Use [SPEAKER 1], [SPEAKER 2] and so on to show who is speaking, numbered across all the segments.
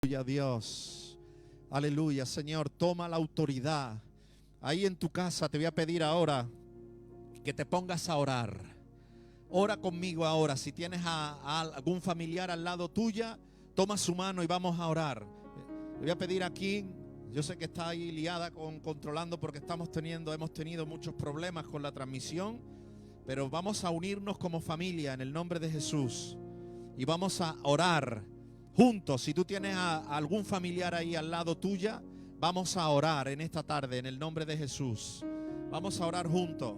[SPEAKER 1] Aleluya, Dios. Aleluya, Señor, toma la autoridad. Ahí en tu casa te voy a pedir ahora que te pongas a orar. Ora conmigo ahora. Si tienes a algún familiar al lado tuya, toma su mano y vamos a orar. Le voy a pedir aquí, yo sé que está ahí liada controlando porque hemos tenido muchos problemas con la transmisión, pero vamos a unirnos como familia en el nombre de Jesús y vamos a orar juntos. Si tú tienes a algún familiar ahí al lado tuya, vamos a orar en esta tarde en el nombre de Jesús. Vamos a orar juntos.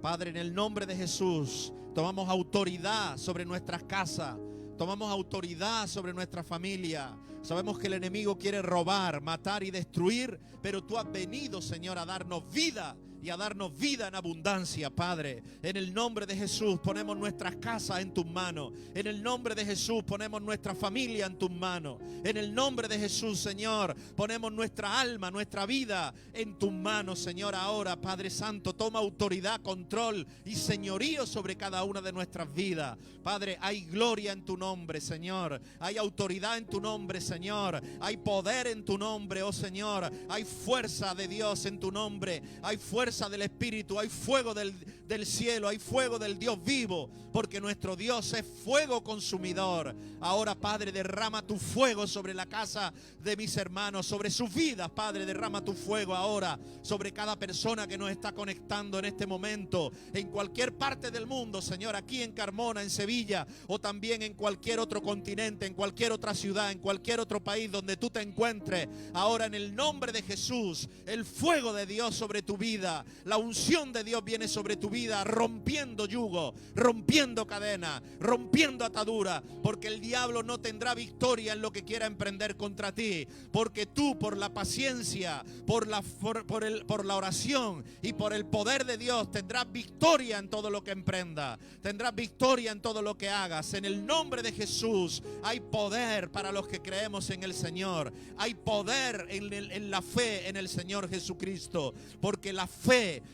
[SPEAKER 1] Padre, en el nombre de Jesús, tomamos autoridad sobre nuestras casas. Tomamos autoridad sobre nuestra familia. Sabemos que el enemigo quiere robar, matar y destruir, pero tú has venido, Señor, a darnos vida y a darnos vida en abundancia, Padre. En el nombre de Jesús ponemos nuestras casas en tus manos. En el nombre de Jesús ponemos nuestra familia en tus manos. En el nombre de Jesús, Señor, ponemos nuestra alma, nuestra vida en tus manos, Señor. Ahora, Padre Santo, toma autoridad, control y señorío sobre cada una de nuestras vidas. Padre, hay gloria en tu nombre, Señor. Hay autoridad en tu nombre, Señor. Hay poder en tu nombre, oh Señor. Hay fuerza de Dios en tu nombre. Hay fuerza del Espíritu, hay fuego del cielo, hay fuego del Dios vivo, porque nuestro Dios es fuego consumidor. Ahora, Padre, derrama tu fuego sobre la casa de mis hermanos, sobre sus vidas, Padre, derrama tu fuego ahora sobre cada persona que nos está conectando en este momento, en cualquier parte del mundo, Señor, aquí en Carmona, en Sevilla, o también en cualquier otro continente, en cualquier otra ciudad, en cualquier otro país donde tú te encuentres. Ahora, en el nombre de Jesús, el fuego de Dios sobre tu vida. La unción de Dios viene sobre tu vida, rompiendo yugo, rompiendo cadenas, rompiendo ataduras, porque el diablo no tendrá victoria en lo que quiera emprender contra ti, porque tú, por la paciencia, por la oración y por el poder de Dios, tendrás victoria en todo lo que emprenda, tendrás victoria en todo lo que hagas. En el nombre de Jesús hay poder para los que creemos en el Señor, hay poder en la fe en el Señor Jesucristo, porque la fe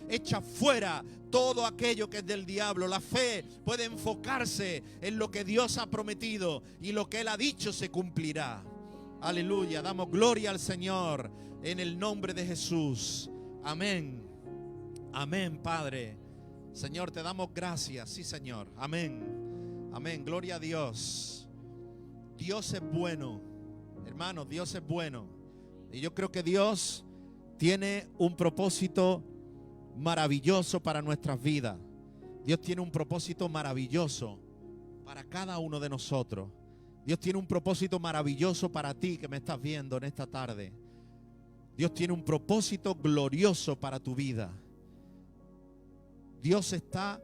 [SPEAKER 1] echa fuera todo aquello que es del diablo. La fe puede enfocarse en lo que Dios ha prometido y lo que Él ha dicho se cumplirá. Aleluya, damos gloria al Señor en el nombre de Jesús. Amén. Amén, Padre. Señor, te damos gracias. Sí, Señor. Amén. Amén. Gloria a Dios. Dios es bueno. Hermanos, Dios es bueno. Y yo creo que Dios tiene un propósito maravilloso para nuestras vidas. Dios tiene un propósito maravilloso para cada uno de nosotros. Dios tiene un propósito maravilloso para ti que me estás viendo en esta tarde. Dios tiene un propósito glorioso para tu vida. Dios está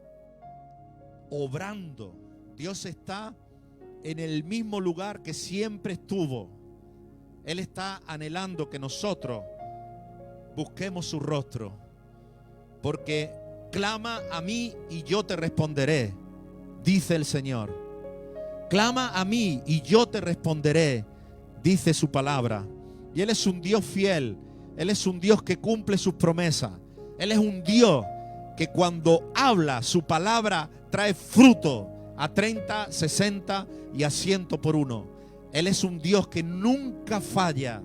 [SPEAKER 1] obrando. Dios está en el mismo lugar que siempre estuvo. Él está anhelando que nosotros busquemos su rostro. Porque clama a mí y yo te responderé, dice el Señor. Clama a mí y yo te responderé, dice su palabra. Y Él es un Dios fiel. Él es un Dios que cumple sus promesas. Él es un Dios que cuando habla su palabra trae fruto a 30, 60 y a 100 por uno. Él es un Dios que nunca falla.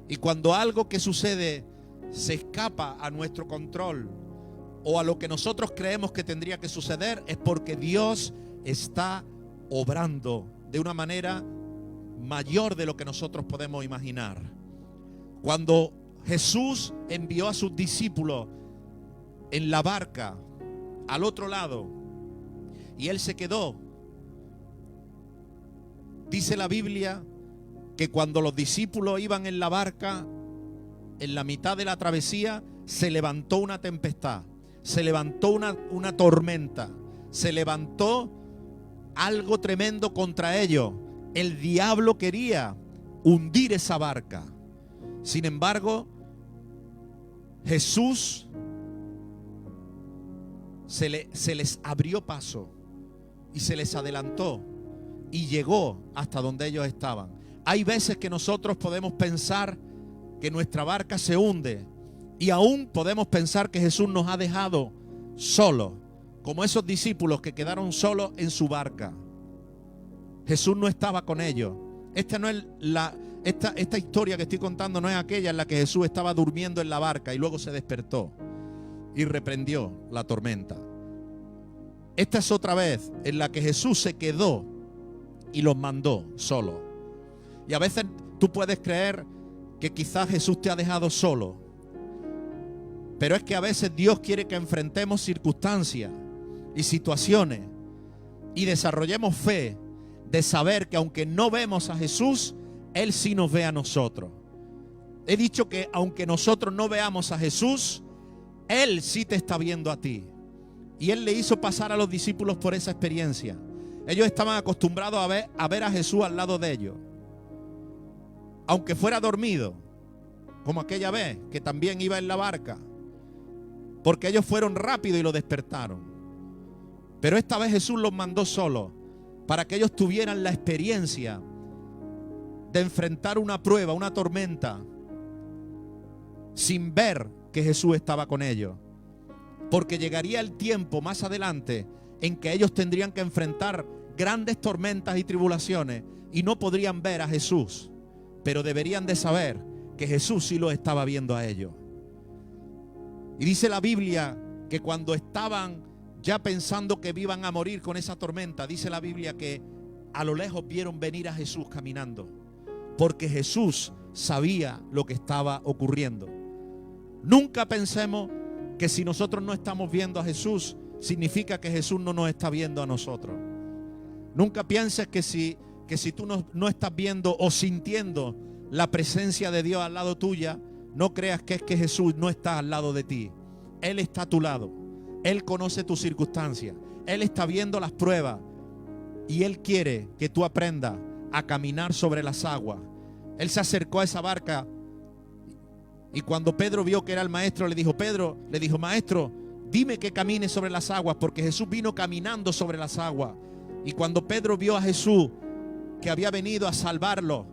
[SPEAKER 1] Y cuando algo que sucede se escapa a nuestro control o a lo que nosotros creemos que tendría que suceder, es porque Dios está obrando de una manera mayor de lo que nosotros podemos imaginar. Cuando Jesús envió a sus discípulos en la barca al otro lado y Él se quedó, dice la Biblia que cuando los discípulos iban en la barca, en la mitad de la travesía se levantó una tempestad, se levantó una tormenta, se levantó algo tremendo contra ellos. El diablo quería hundir esa barca. Sin embargo, Jesús se les abrió paso y se les adelantó y llegó hasta donde ellos estaban. Hay veces que nosotros podemos pensar que nuestra barca se hunde y aún podemos pensar que Jesús nos ha dejado solos, como esos discípulos que quedaron solos en su barca. Jesús no estaba con ellos. Esta no es Esta historia que estoy contando no es aquella en la que Jesús estaba durmiendo en la barca y luego se despertó y reprendió la tormenta. Esta es otra vez en la que Jesús se quedó y los mandó solo. Y a veces tú puedes creer que quizás Jesús te ha dejado solo, pero es que a veces Dios quiere que enfrentemos circunstancias y situaciones y desarrollemos fe de saber que aunque no vemos a Jesús, Él sí nos ve a nosotros. He dicho que aunque nosotros no veamos a Jesús, Él sí te está viendo a ti. Y Él le hizo pasar a los discípulos por esa experiencia. Ellos estaban acostumbrados a ver a Jesús al lado de ellos, aunque fuera dormido, como aquella vez que también iba en la barca, porque ellos fueron rápido y lo despertaron. Pero esta vez Jesús los mandó solos para que ellos tuvieran la experiencia de enfrentar una prueba, una tormenta, sin ver que Jesús estaba con ellos. Porque llegaría el tiempo más adelante en que ellos tendrían que enfrentar grandes tormentas y tribulaciones y no podrían ver a Jesús, pero deberían de saber que Jesús sí los estaba viendo a ellos. Y dice la Biblia que cuando estaban ya pensando que iban a morir con esa tormenta, dice la Biblia que a lo lejos vieron venir a Jesús caminando, porque Jesús sabía lo que estaba ocurriendo. Nunca pensemos que si nosotros no estamos viendo a Jesús, significa que Jesús no nos está viendo a nosotros. Nunca pienses que si tú no estás viendo o sintiendo la presencia de Dios al lado tuya, no creas que es que Jesús no está al lado de ti. Él está a tu lado. Él conoce tus circunstancias. Él está viendo las pruebas. Y Él quiere que tú aprendas a caminar sobre las aguas. Él se acercó a esa barca y cuando Pedro vio que era el maestro, le dijo, maestro, dime que camine sobre las aguas, porque Jesús vino caminando sobre las aguas. Y cuando Pedro vio a Jesús, que había venido a salvarlo,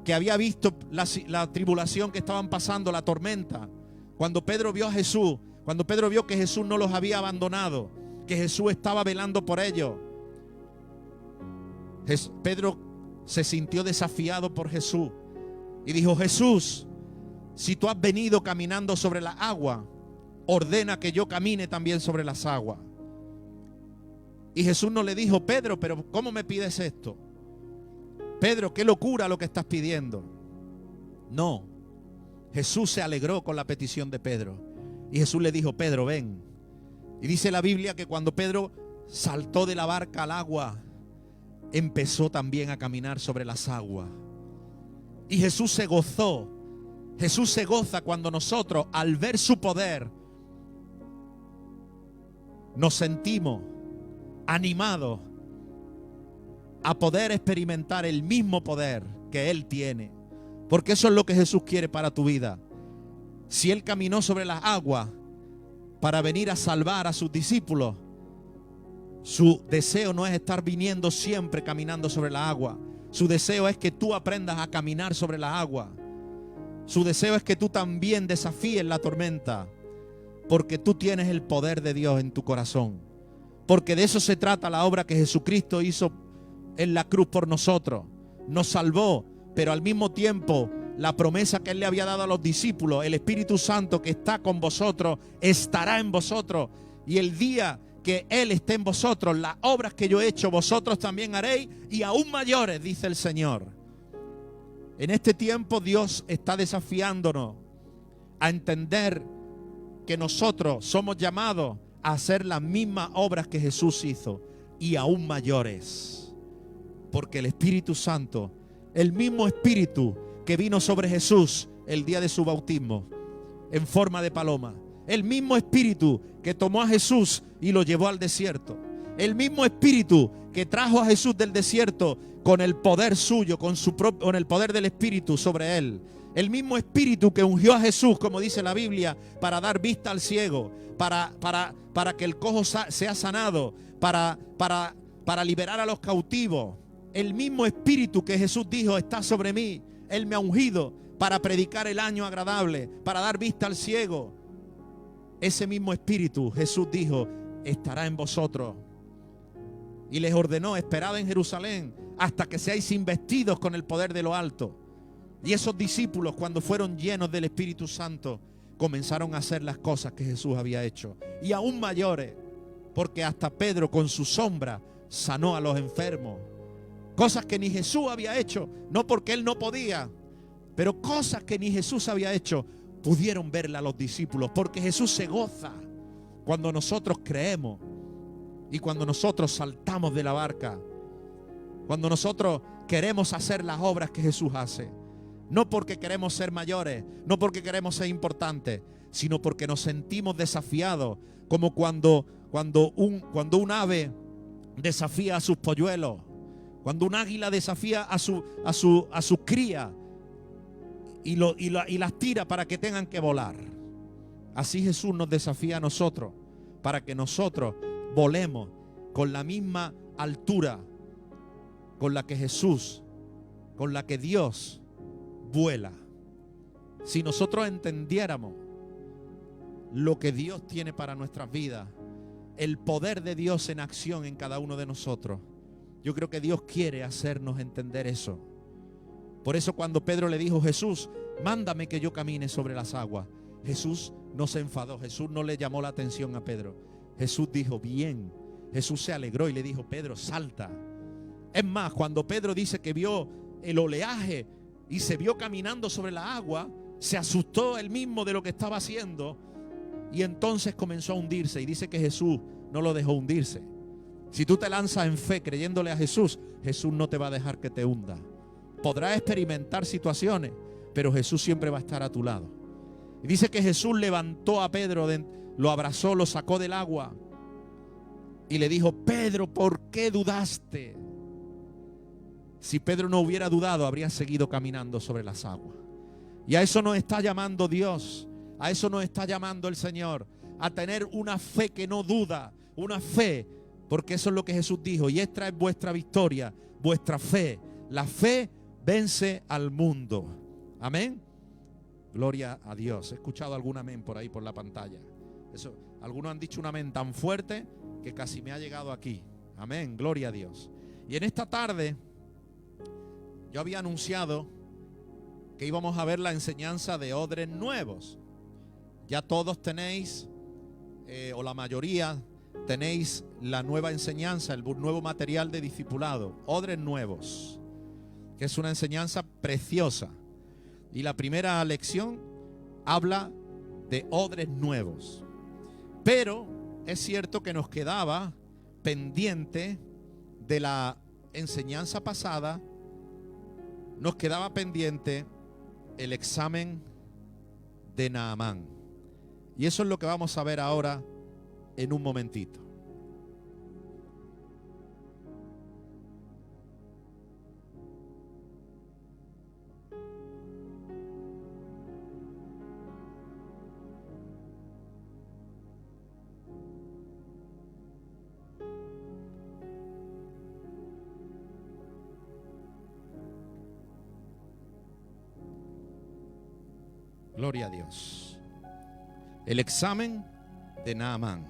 [SPEAKER 1] que había visto la tribulación que estaban pasando, la tormenta, cuando Pedro vio a Jesús, cuando Pedro vio que Jesús no los había abandonado, que Jesús estaba velando por ellos, Pedro se sintió desafiado por Jesús y dijo, Jesús, si tú has venido caminando sobre la agua, ordena que yo camine también sobre las aguas. Y Jesús no le dijo, Pedro, pero ¿cómo me pides esto? Pedro, qué locura lo que estás pidiendo. No, Jesús se alegró con la petición de Pedro. Y Jesús le dijo, Pedro, ven. Y dice la Biblia que cuando Pedro saltó de la barca al agua, empezó también a caminar sobre las aguas. Y Jesús se gozó. Jesús se goza cuando nosotros, al ver su poder, nos sentimos animados a poder experimentar el mismo poder que Él tiene. Porque eso es lo que Jesús quiere para tu vida. Si Él caminó sobre las aguas para venir a salvar a sus discípulos, su deseo no es estar viniendo siempre caminando sobre la agua. Su deseo es que tú aprendas a caminar sobre la agua. Su deseo es que tú también desafíes la tormenta, porque tú tienes el poder de Dios en tu corazón. Porque de eso se trata la obra que Jesucristo hizo en la cruz por nosotros. Nos salvó, pero al mismo tiempo la promesa que Él le había dado a los discípulos, el Espíritu Santo que está con vosotros, estará en vosotros. Y el día que Él esté en vosotros, las obras que yo he hecho, vosotros también haréis, y aún mayores, dice el Señor. En este tiempo Dios está desafiándonos a entender que nosotros somos llamados a hacer las mismas obras que Jesús hizo y aún mayores. Porque el Espíritu Santo, el mismo Espíritu que vino sobre Jesús el día de su bautismo en forma de paloma, el mismo Espíritu que tomó a Jesús y lo llevó al desierto, el mismo Espíritu que trajo a Jesús del desierto con el poder suyo, con el poder del Espíritu sobre él. El mismo Espíritu que ungió a Jesús, como dice la Biblia, para dar vista al ciego, para que el cojo sea sanado, para liberar a los cautivos. El mismo Espíritu que Jesús dijo, está sobre mí. Él me ha ungido para predicar el año agradable, para dar vista al ciego. Ese mismo Espíritu, Jesús dijo, estará en vosotros. y les ordenó: esperad en Jerusalén hasta que seáis investidos con el poder de lo alto. Y esos discípulos, cuando fueron llenos del Espíritu Santo, comenzaron a hacer las cosas que Jesús había hecho, y aún mayores, porque hasta Pedro con su sombra sanó a los enfermos. Cosas que ni Jesús había hecho, no porque él no podía, pero cosas que ni Jesús había hecho, pudieron verla a los discípulos, porque Jesús se goza cuando nosotros creemos y cuando nosotros saltamos de la barca, cuando nosotros queremos hacer las obras que Jesús hace. No porque queremos ser mayores, no porque queremos ser importantes, sino porque nos sentimos desafiados, como cuando un ave desafía a sus polluelos, cuando un águila desafía a su cría y las tira para que tengan que volar. Así Jesús nos desafía a nosotros, para que nosotros volemos con la misma altura con la que Jesús, con la que Dios vuela. Si nosotros entendiéramos lo que Dios tiene para nuestras vidas, el poder de Dios en acción en cada uno de nosotros, yo creo que Dios quiere hacernos entender eso. Por eso cuando Pedro le dijo: Jesús, mándame que yo camine sobre las aguas, Jesús no se enfadó, Jesús no le llamó la atención a Pedro. Jesús dijo: bien. Jesús se alegró y le dijo: Pedro, salta. Es más, cuando Pedro dice que vio el oleaje y se vio caminando sobre la agua, se asustó él mismo de lo que estaba haciendo, y entonces comenzó a hundirse. Y dice que Jesús no lo dejó hundirse. Si tú te lanzas en fe creyéndole a Jesús, Jesús no te va a dejar que te hunda. Podrás experimentar situaciones, pero Jesús siempre va a estar a tu lado. Y dice que Jesús levantó a Pedro, lo abrazó, lo sacó del agua y le dijo: Pedro, ¿por qué dudaste? Si Pedro no hubiera dudado, habría seguido caminando sobre las aguas. Y a eso nos está llamando Dios, a eso nos está llamando el Señor, a tener una fe que no duda, una fe, porque eso es lo que Jesús dijo: y esta es vuestra victoria, vuestra fe. La fe vence al mundo. Amén. Gloria a Dios. He escuchado algún amén por ahí por la pantalla. Eso, algunos han dicho un amén tan fuerte que casi me ha llegado aquí. Amén. Gloria a Dios. Y en esta tarde yo había anunciado que íbamos a ver la enseñanza de odres nuevos. Ya todos tenéis, o la mayoría tenéis la nueva enseñanza, el nuevo material de discipulado, odres nuevos, que es una enseñanza preciosa. Y la primera lección habla de odres nuevos. Pero es cierto que nos quedaba pendiente de la enseñanza pasada, nos quedaba pendiente el examen de Naamán. Y eso es lo que vamos a ver ahora en un momentito. Gloria a Dios. El examen de Naamán.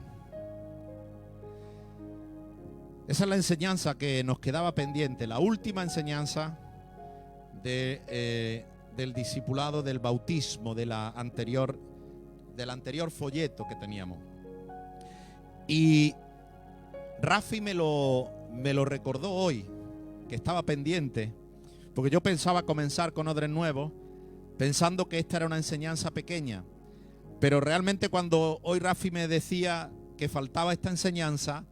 [SPEAKER 1] Esa es la enseñanza que nos quedaba pendiente, la última enseñanza del discipulado, del bautismo, del anterior folleto que teníamos. Y Rafi me lo recordó hoy, que estaba pendiente, porque yo pensaba comenzar con odres nuevos, pensando que esta era una enseñanza pequeña. Pero realmente cuando hoy Rafi me decía que faltaba esta enseñanza,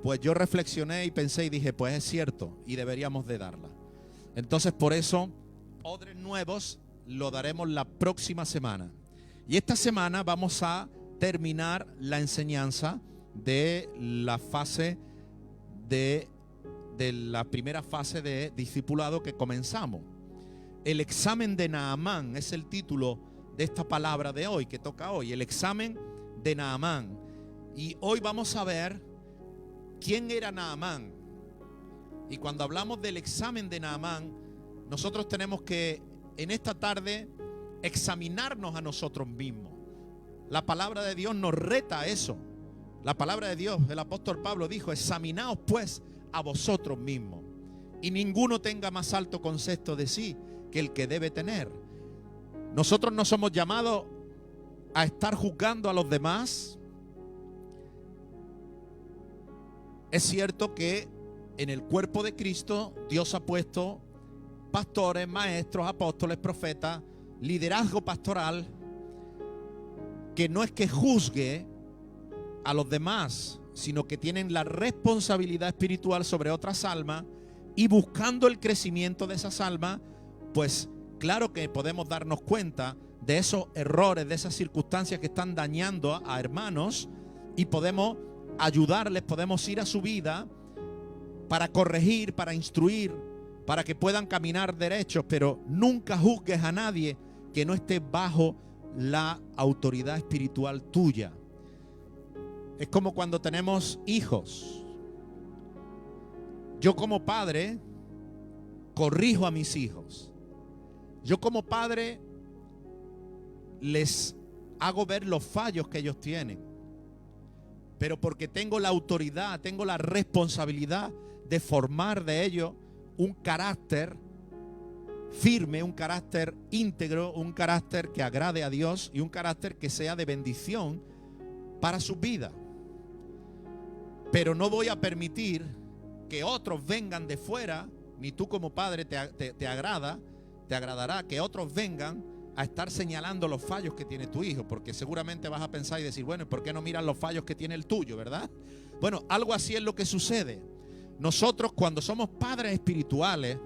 [SPEAKER 1] pues yo reflexioné y pensé y dije: pues es cierto y deberíamos de darla. Entonces por eso odres nuevos lo daremos la próxima semana. Y esta semana vamos a terminar la enseñanza de la fase de la primera fase de discipulado que comenzamos. El examen de Naamán es el título de esta palabra de hoy, que toca hoy, el examen de Naamán. Y hoy vamos a ver quién era Naamán. Y cuando hablamos del examen de Naamán, nosotros tenemos que en esta tarde examinarnos a nosotros mismos. La palabra de Dios nos reta a eso. La palabra de Dios, el apóstol Pablo dijo: examinaos pues a vosotros mismos. Y ninguno tenga más alto concepto de sí que el que debe tener. Nosotros no somos llamados a estar juzgando a los demás. Es cierto que en el cuerpo de Cristo Dios ha puesto pastores, maestros, apóstoles, profetas, liderazgo pastoral, que no es que juzgue a los demás, sino que tienen la responsabilidad espiritual sobre otras almas, y buscando el crecimiento de esas almas, pues claro que podemos darnos cuenta de esos errores, de esas circunstancias que están dañando a hermanos, y podemos ayudarles, podemos ir a su vida para corregir, para instruir, para que puedan caminar derechos, pero nunca juzgues a nadie que no esté bajo la autoridad espiritual tuya. Es como cuando tenemos hijos. Yo como padre corrijo a mis hijos. Yo como padre les hago ver los fallos que ellos tienen. Pero porque tengo la autoridad, tengo la responsabilidad de formar de ellos un carácter firme, un carácter íntegro, un carácter que agrade a Dios y un carácter que sea de bendición para su vida. Pero no voy a permitir que otros vengan de fuera, ni tú como padre te agradará que otros vengan a estar señalando los fallos que tiene tu hijo, porque seguramente vas a pensar y decir, bueno, ¿por qué no miran los fallos que tiene el tuyo, verdad? Bueno, algo así es lo que sucede. Nosotros, cuando somos padres espirituales,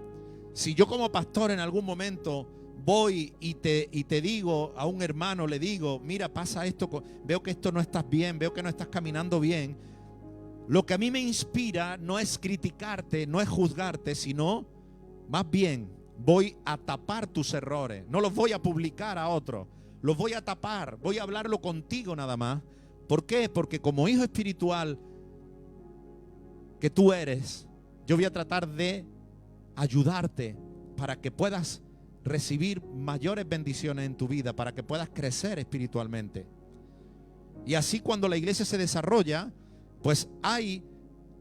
[SPEAKER 1] si yo como pastor en algún momento voy y te digo a un hermano, le digo, mira, pasa esto, veo que esto no estás bien, veo que no estás caminando bien, lo que a mí me inspira no es criticarte, no es juzgarte, sino más bien voy a tapar tus errores. No los voy a publicar a otros, los voy a tapar, voy a hablarlo contigo nada más. ¿Por qué? Porque como hijo espiritual que tú eres, yo voy a tratar de ayudarte para que puedas recibir mayores bendiciones en tu vida, para que puedas crecer espiritualmente. Y así cuando la iglesia se desarrolla, pues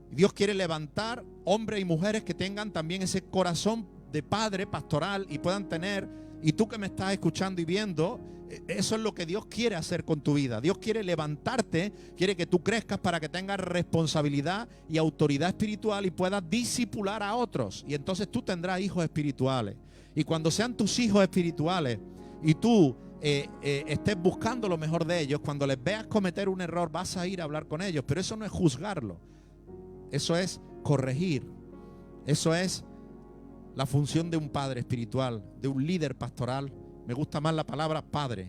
[SPEAKER 1] Dios quiere levantar hombres y mujeres que tengan también ese corazón de padre pastoral y puedan tener, y tú que me estás escuchando y viendo, eso es lo que Dios quiere hacer con tu vida. Dios quiere levantarte, quiere que tú crezcas para que tengas responsabilidad y autoridad espiritual y puedas discipular a otros. Y entonces tú tendrás hijos espirituales. Y cuando sean tus hijos espirituales y tú estés buscando lo mejor de ellos, cuando les veas cometer un error, vas a ir a hablar con ellos. Pero eso no es juzgarlo, eso es corregir. Eso es la función de un padre espiritual, de un líder pastoral. Me gusta más la palabra padre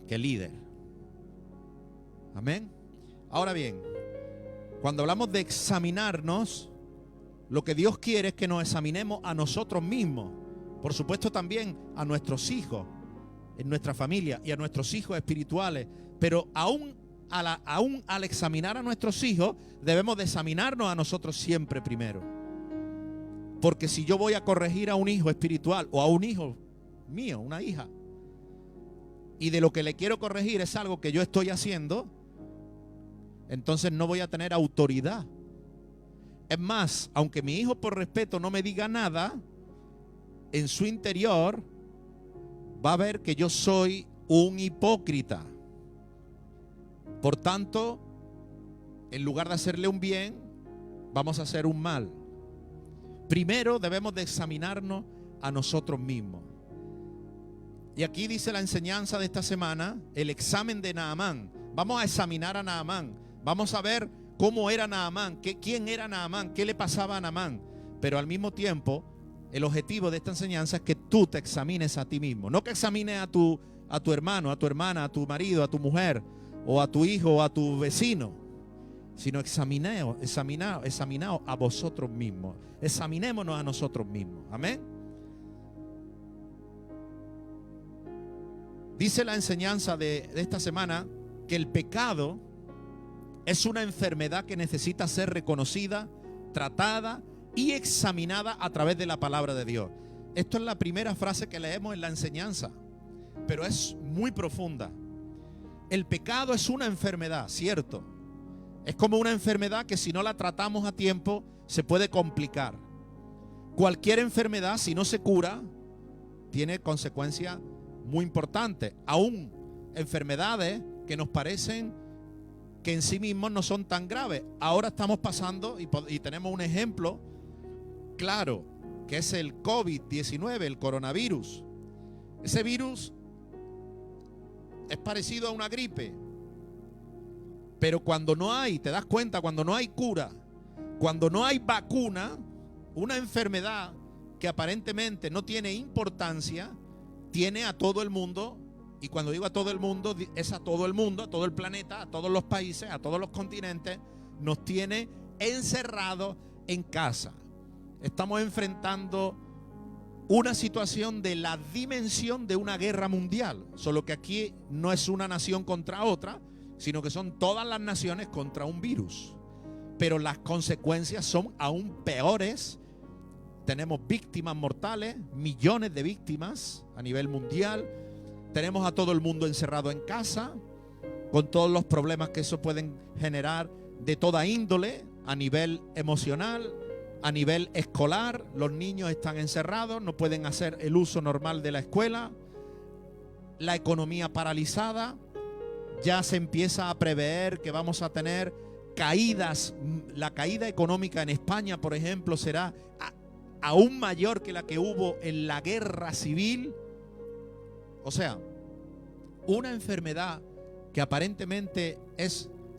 [SPEAKER 1] que líder. Amén. Ahora bien, cuando hablamos de examinarnos, lo que Dios quiere es que nos examinemos a nosotros mismos. Por supuesto también a nuestros hijos, en nuestra familia, y a nuestros hijos espirituales. Pero aún al examinar a nuestros hijos, debemos de examinarnos a nosotros siempre primero. Porque si yo voy a corregir a un hijo espiritual o a un hijo mío, una hija, y de lo que le quiero corregir es algo que yo estoy haciendo, entonces no voy a tener autoridad. Es más, aunque mi hijo por respeto no me diga nada, en su interior va a ver que yo soy un hipócrita. Por tanto, en lugar de hacerle un bien, vamos a hacer un mal. Primero debemos de examinarnos a nosotros mismos. Y aquí dice la enseñanza de esta semana, el examen de Naamán. Vamos a examinar a Naamán. Vamos a ver cómo era Naamán, quién era Naamán, qué le pasaba a Naamán. Pero al mismo tiempo, el objetivo de esta enseñanza es que tú te examines a ti mismo. No que examines a tu hermano, a tu hermana, a tu marido, a tu mujer, o a tu hijo, o a tu vecino, sino examinaos a vosotros mismos. Examinémonos a nosotros mismos. Amén. Dice la enseñanza de esta semana que el pecado es una enfermedad que necesita ser reconocida, tratada y examinada a través de la palabra de Dios. Esto es la primera frase que leemos en la enseñanza, pero es muy profunda. El pecado es una enfermedad, cierto. Es como una enfermedad que si no la tratamos a tiempo se puede complicar. Cualquier enfermedad, si no se cura, tiene consecuencias muy importantes. Aún enfermedades que nos parecen que en sí mismos no son tan graves. Ahora estamos pasando y tenemos un ejemplo claro, que es el COVID-19, el coronavirus. Ese virus es parecido a una gripe, pero cuando no hay, te das cuenta, cuando no hay cura, cuando no hay vacuna, una enfermedad que aparentemente no tiene importancia, tiene a todo el mundo. Y cuando digo a todo el mundo, es a todo el mundo, a todo el planeta, a todos los países, a todos los continentes. Nos tiene encerrados en casa. Estamos enfrentando una situación de la dimensión de una guerra mundial. Solo que aquí no es una nación contra otra, sino que son todas las naciones contra un virus. Pero las consecuencias son aún peores. Tenemos víctimas mortales, millones de víctimas a nivel mundial. Tenemos a todo el mundo encerrado en casa, con todos los problemas que eso pueden generar de toda índole, a nivel emocional, a nivel escolar. Los niños están encerrados, no pueden hacer el uso normal de la escuela. La economía paralizada. Ya se empieza a prever que vamos a tener caídas. La caída económica en España, por ejemplo, será aún mayor que la que hubo en la guerra civil. O sea, una enfermedad que aparentemente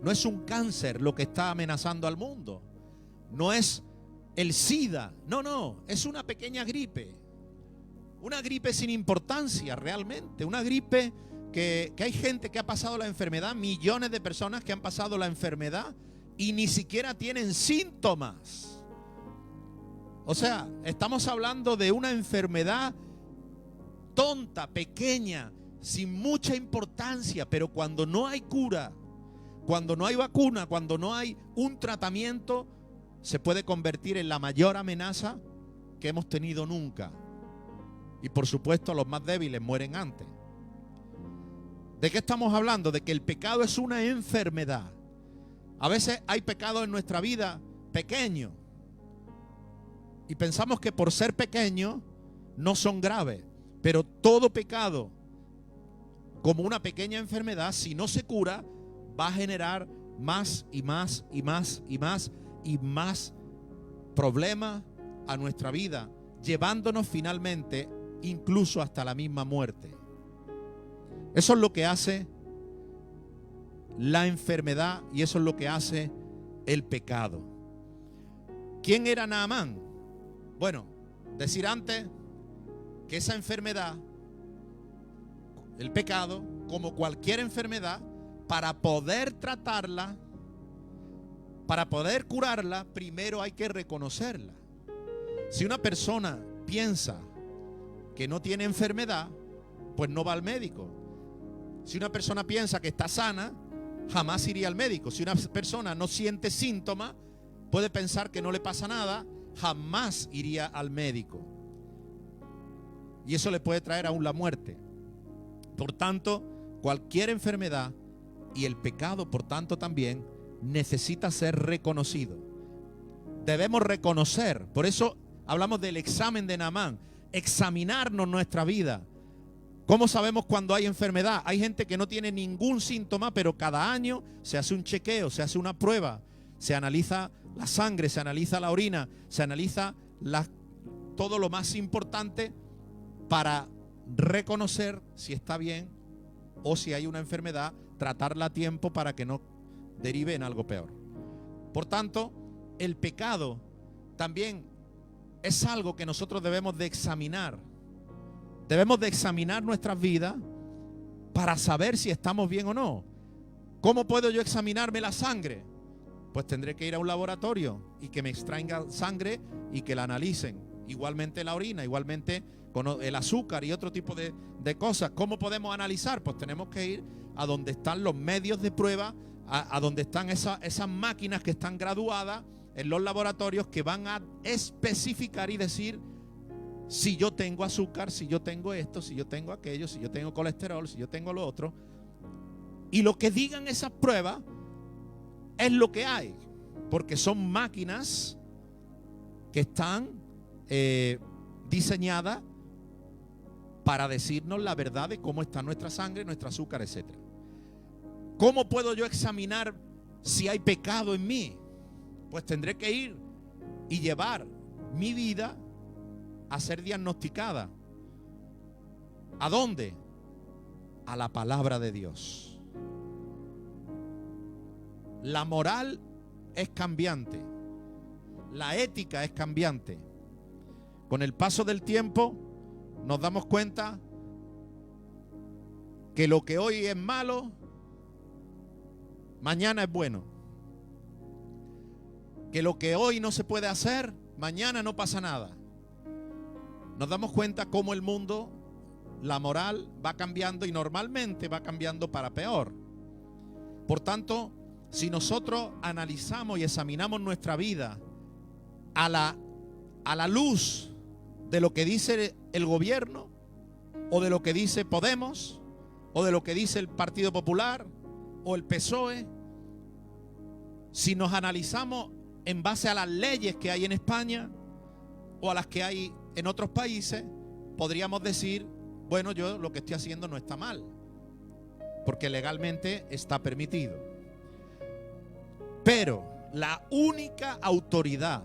[SPEAKER 1] no es un cáncer lo que está amenazando al mundo. No es el SIDA. No, es una pequeña gripe. Una gripe sin importancia realmente. Una gripe que hay gente que ha pasado la enfermedad, millones de personas que han pasado la enfermedad y ni siquiera tienen síntomas. O sea, estamos hablando de una enfermedad tonta, pequeña, sin mucha importancia, pero cuando no hay cura, cuando no hay vacuna, cuando no hay un tratamiento, se puede convertir en la mayor amenaza que hemos tenido nunca. Y por supuesto, los más débiles mueren antes. ¿De qué estamos hablando? De que el pecado es una enfermedad. A veces hay pecados en nuestra vida pequeños y pensamos que por ser pequeños no son graves. Pero todo pecado, como una pequeña enfermedad, si no se cura, va a generar más y más y más y más y más problemas a nuestra vida, llevándonos finalmente incluso hasta la misma muerte. Eso es lo que hace la enfermedad y eso es lo que hace el pecado. ¿Quién era Naamán? Bueno, decir antes que esa enfermedad, el pecado, como cualquier enfermedad, para poder tratarla, para poder curarla, primero hay que reconocerla. Si una persona piensa que no tiene enfermedad, pues no va al médico. Si una persona piensa que está sana, jamás iría al médico. Si una persona no siente síntomas, puede pensar que no le pasa nada, jamás iría al médico. Y eso le puede traer aún la muerte. Por tanto, cualquier enfermedad y el pecado, por tanto, también necesita ser reconocido. Debemos reconocer. Por eso hablamos del examen de Naamán. Examinarnos nuestra vida. ¿Cómo sabemos cuando hay enfermedad? Hay gente que no tiene ningún síntoma, pero cada año se hace un chequeo, se hace una prueba, se analiza la sangre, se analiza la orina, se analiza todo lo más importante para reconocer si está bien o si hay una enfermedad, tratarla a tiempo para que no derive en algo peor. Por tanto, el pecado también es algo que nosotros debemos de examinar. Debemos de examinar nuestras vidas para saber si estamos bien o no. ¿Cómo puedo yo examinarme la sangre? Pues tendré que ir a un laboratorio y que me extraigan sangre y que la analicen. Igualmente la orina, igualmente con el azúcar y otro tipo de cosas. ¿Cómo podemos analizar? Pues tenemos que ir a donde están los medios de prueba, a donde están esas máquinas que están graduadas en los laboratorios que van a especificar y decir si yo tengo azúcar, si yo tengo esto, si yo tengo aquello, si yo tengo colesterol, si yo tengo lo otro. Y lo que digan esas pruebas es lo que hay, porque son máquinas que están diseñadas para decirnos la verdad de cómo está nuestra sangre, nuestro azúcar, etc. ¿Cómo puedo yo examinar si hay pecado en mí? Pues tendré que ir y llevar mi vida a ser diagnosticada. ¿A dónde? A la palabra de Dios. La moral es cambiante. La ética es cambiante. Con el paso del tiempo nos damos cuenta que lo que hoy es malo, mañana es bueno. Que lo que hoy no se puede hacer, mañana no pasa nada. Nos damos cuenta cómo el mundo, la moral va cambiando y normalmente va cambiando para peor. Por tanto, si nosotros analizamos y examinamos nuestra vida a la luz de lo que dice el gobierno, o de lo que dice Podemos, o de lo que dice el Partido Popular, o el PSOE, si nos analizamos en base a las leyes que hay en España, o a las que hay en otros países, podríamos decir, bueno, yo lo que estoy haciendo no está mal, porque legalmente está permitido. Pero la única autoridad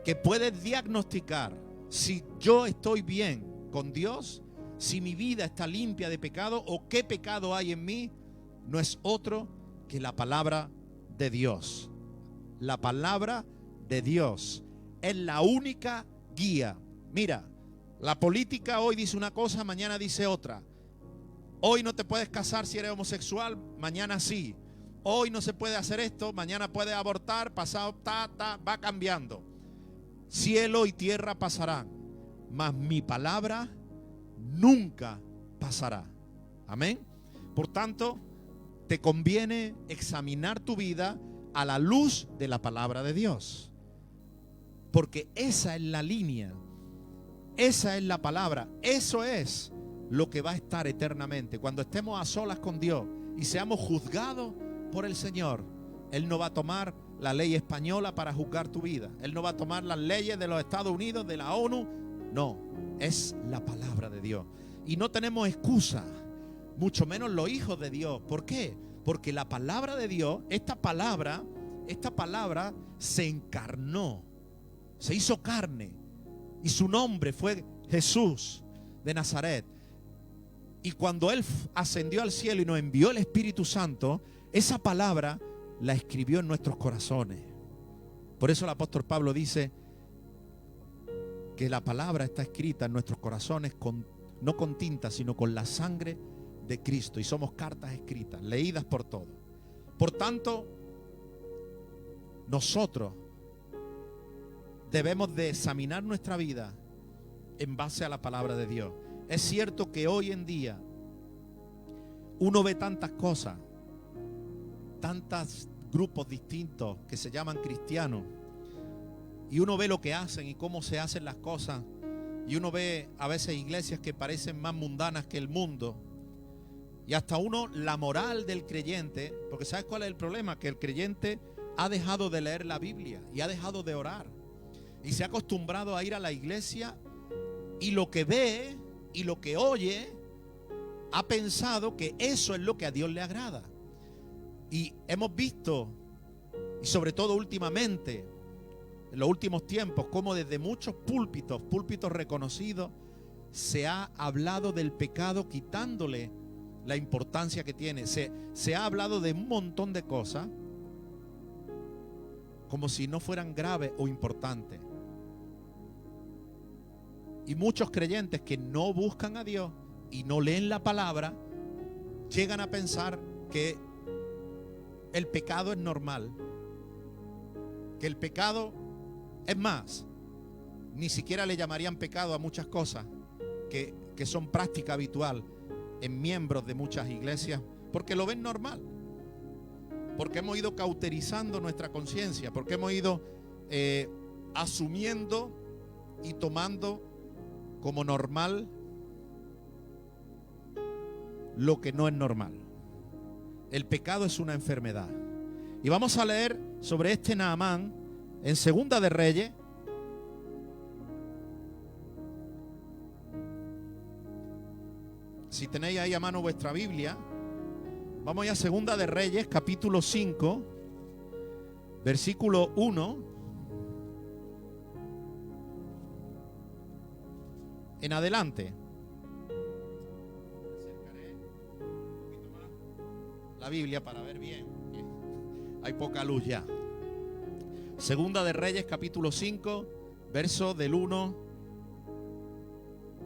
[SPEAKER 1] que puede diagnosticar si yo estoy bien con Dios, si mi vida está limpia de pecado o qué pecado hay en mí, no es otro que la palabra de Dios. La palabra de Dios es la única guía. Mira, la política hoy dice una cosa, mañana dice otra. Hoy no te puedes casar si eres homosexual, mañana sí. Hoy no se puede hacer esto, mañana puedes abortar, pasado va cambiando. Cielo y tierra pasarán, mas mi palabra nunca pasará. Amén. Por tanto, te conviene examinar tu vida a la luz de la palabra de Dios, porque esa es la línea, esa es la palabra, eso es lo que va a estar eternamente. Cuando estemos a solas con Dios y seamos juzgados por el Señor, Él no va a tomar la ley española para juzgar tu vida. Él no va a tomar las leyes de los Estados Unidos, de la ONU. No, es la palabra de Dios. Y no tenemos excusa, mucho menos los hijos de Dios. ¿Por qué? Porque la palabra de Dios, esta palabra se encarnó, se hizo carne. Y su nombre fue Jesús de Nazaret. Y cuando Él ascendió al cielo y nos envió el Espíritu Santo, esa palabra la escribió en nuestros corazones. Por eso el apóstol Pablo dice que la palabra está escrita en nuestros corazones no con tinta, sino con la sangre de Cristo. Y somos cartas escritas, leídas por todos. Por tanto, nosotros debemos de examinar nuestra vida en base a la palabra de Dios. Es cierto que hoy en día uno ve tantas cosas, tantos grupos distintos que se llaman cristianos, y uno ve lo que hacen y cómo se hacen las cosas, y uno ve a veces iglesias que parecen más mundanas que el mundo, y hasta uno la moral del creyente, porque ¿sabes cuál es el problema? Que el creyente ha dejado de leer la Biblia y ha dejado de orar, y se ha acostumbrado a ir a la iglesia, y lo que ve y lo que oye ha pensado que eso es lo que a Dios le agrada. Y hemos visto, y sobre todo últimamente, en los últimos tiempos, como desde muchos púlpitos reconocidos, se ha hablado del pecado quitándole la importancia que tiene. Se ha hablado de un montón de cosas como si no fueran graves o importantes. Y muchos creyentes que no buscan a Dios y no leen la palabra, llegan a pensar que el pecado es normal, que el pecado, es más, ni siquiera le llamarían pecado a muchas cosas que son práctica habitual en miembros de muchas iglesias, porque lo ven normal, porque hemos ido cauterizando nuestra conciencia, porque hemos ido asumiendo y tomando como normal lo que no es normal. El pecado es una enfermedad. Y vamos a leer sobre este Naamán en Segunda de Reyes. Si tenéis ahí a mano vuestra Biblia, vamos ya a Segunda de Reyes, capítulo 5, versículo 1 en adelante. Acercaré un poquito más la Biblia para ver bien. Hay poca luz ya. Segunda de Reyes, capítulo 5, verso del 1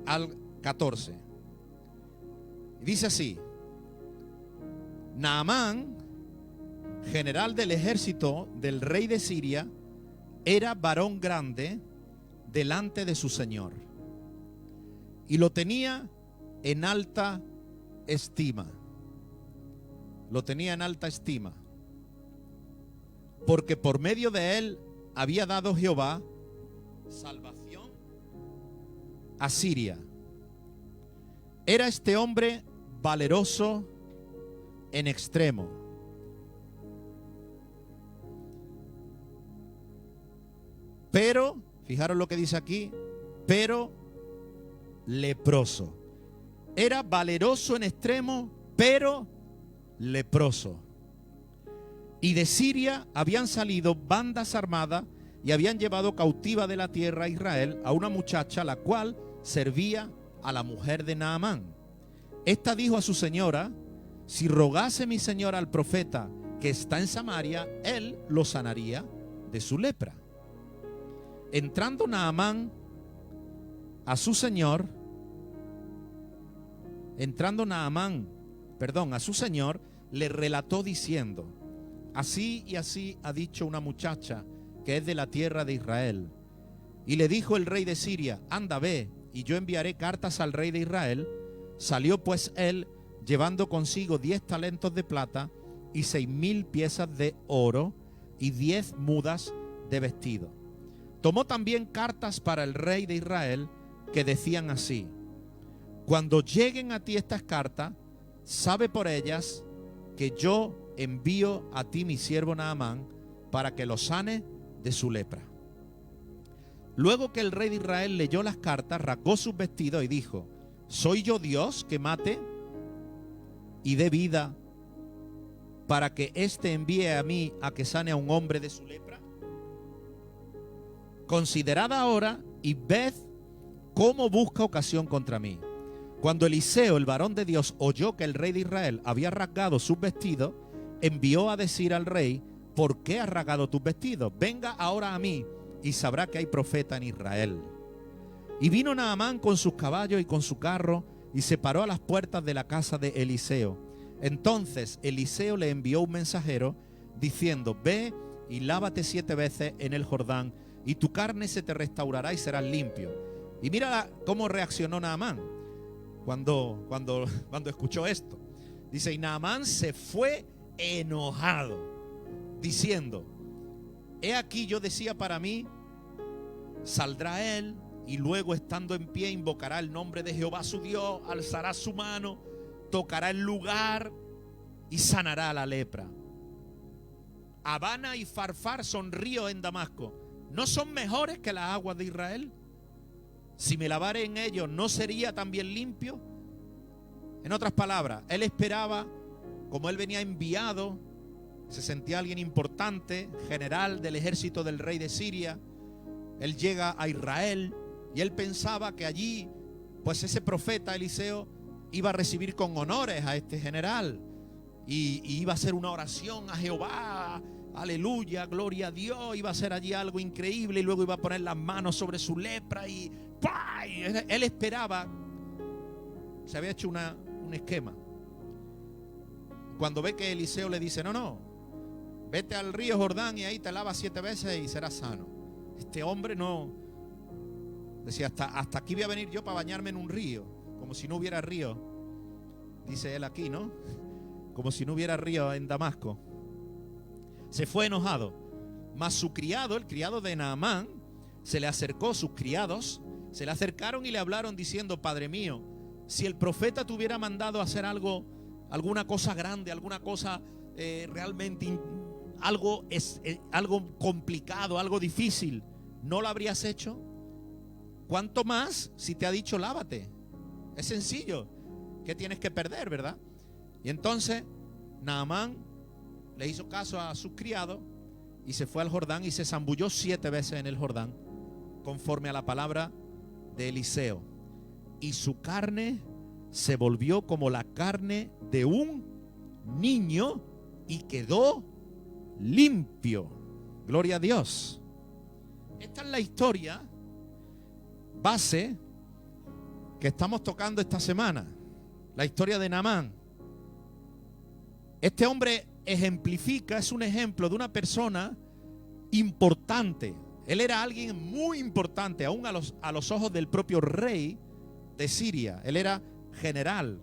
[SPEAKER 1] al 14. Dice así: Naamán, general del ejército del rey de Siria, era varón grande delante de su señor, y lo tenía en alta estima. Lo tenía en alta estima, porque por medio de él había dado Jehová salvación a Siria. Era este hombre valeroso en extremo. Pero, fijaros lo que dice aquí, pero leproso. Era valeroso en extremo, pero leproso. Y de Siria habían salido bandas armadas y habían llevado cautiva de la tierra a Israel a una muchacha, la cual servía a la mujer de Naamán. Esta dijo a su señora: si rogase mi señora al profeta que está en Samaria, él lo sanaría de su lepra. Entrando Naamán a su señor, le relató diciendo: así y así ha dicho una muchacha que es de la tierra de Israel. Y le dijo el rey de Siria: anda, ve, y yo enviaré cartas al rey de Israel. Salió pues él llevando consigo 10 talentos de plata y 6,000 piezas de oro y 10 mudas de vestido. Tomó también cartas para el rey de Israel que decían así: cuando lleguen a ti estas cartas, sabe por ellas que yo envío a ti mi siervo Naamán para que lo sane de su lepra. Luego que el rey de Israel leyó las cartas, rasgó sus vestidos y dijo: ¿soy yo Dios que mate y dé vida para que éste envíe a mí a que sane a un hombre de su lepra? Considerad ahora y ved cómo busca ocasión contra mí. Cuando Eliseo, el varón de Dios, oyó que el rey de Israel había rasgado sus vestidos, envió a decir al rey: ¿por qué has rasgado tus vestidos? Venga ahora a mí y sabrá que hay profeta en Israel. Y vino Naamán con sus caballos y con su carro y se paró a las puertas de la casa de Eliseo. Entonces Eliseo le envió un mensajero diciendo: ve y lávate 7 veces en el Jordán y tu carne se te restaurará y serás limpio. Y mira cómo reaccionó Naamán cuando escuchó esto. Dice: y Naamán se fue enojado, diciendo: he aquí, yo decía para mí, saldrá él y luego, estando en pie, invocará el nombre de Jehová su Dios, alzará su mano, tocará el lugar y sanará la lepra. Habana y Farfar son ríos en Damasco, ¿no son mejores que las aguas de Israel? Si me lavare en ellos, ¿no sería también limpio? En otras palabras, él esperaba, como él venía enviado, se sentía alguien importante, general del ejército del rey de Siria. Él llega a Israel y él pensaba que allí, pues ese profeta Eliseo iba a recibir con honores a este general y iba a hacer una oración a Jehová, aleluya, gloria a Dios. Iba a hacer allí algo increíble y luego iba a poner las manos sobre su lepra y ¡pah! Él esperaba, se había hecho un esquema. Cuando ve que Eliseo le dice: no, vete al río Jordán y ahí te lavas 7 veces y serás sano. Este hombre no decía: hasta aquí voy a venir yo para bañarme en un río, como si no hubiera río, dice él aquí, ¿no? Como si no hubiera río en Damasco. Se fue enojado. Mas su criado, el criado de Naamán, se le acercó. Sus criados se le acercaron y le hablaron diciendo: Padre mío, si el profeta te hubiera mandado hacer algo alguna cosa grande, alguna cosa realmente algo complicado, algo difícil, ¿no lo habrías hecho? ¿Cuánto más si te ha dicho lávate? Es sencillo. ¿Qué tienes que perder, verdad? Y entonces Naamán le hizo caso a sus criados y se fue al Jordán y se zambulló 7 veces en el Jordán, conforme a la palabra de Eliseo. Y su carne se volvió como la carne de un niño y quedó limpio. Gloria a Dios. Esta es la historia base que estamos tocando esta semana. La historia de Naamán. Este hombre ejemplifica, es un ejemplo de una persona importante. Él era alguien muy importante, aún a los ojos del propio rey de Siria. Él era general,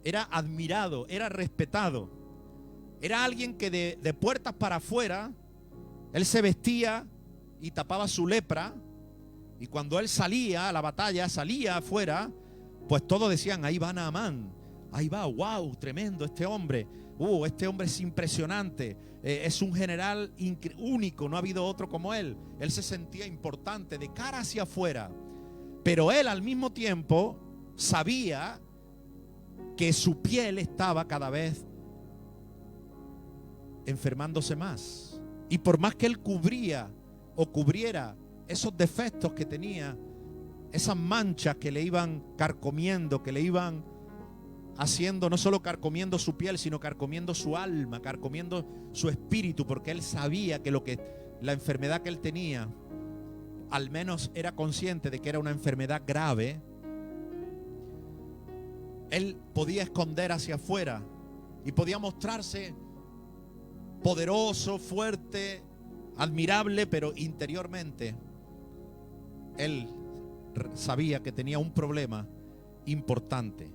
[SPEAKER 1] era admirado, era respetado. Era alguien que de puertas para afuera, él se vestía y tapaba su lepra. Y cuando él salía a la batalla, salía afuera, pues todos decían, ahí va Naamán, ahí va, wow, tremendo este hombre. Este hombre es impresionante, es un general único, no ha habido otro como él. Él se sentía importante de cara hacia afuera, pero él al mismo tiempo sabía que su piel estaba cada vez enfermándose más. Y por más que él cubriera esos defectos que tenía, esas manchas que le iban carcomiendo, que le iban haciendo, no solo carcomiendo su piel, sino carcomiendo su alma, carcomiendo su espíritu, porque él sabía que la enfermedad que él tenía, al menos era consciente de que era una enfermedad grave. Él podía esconder hacia afuera y podía mostrarse poderoso, fuerte, admirable, pero interiormente él sabía que tenía un problema importante.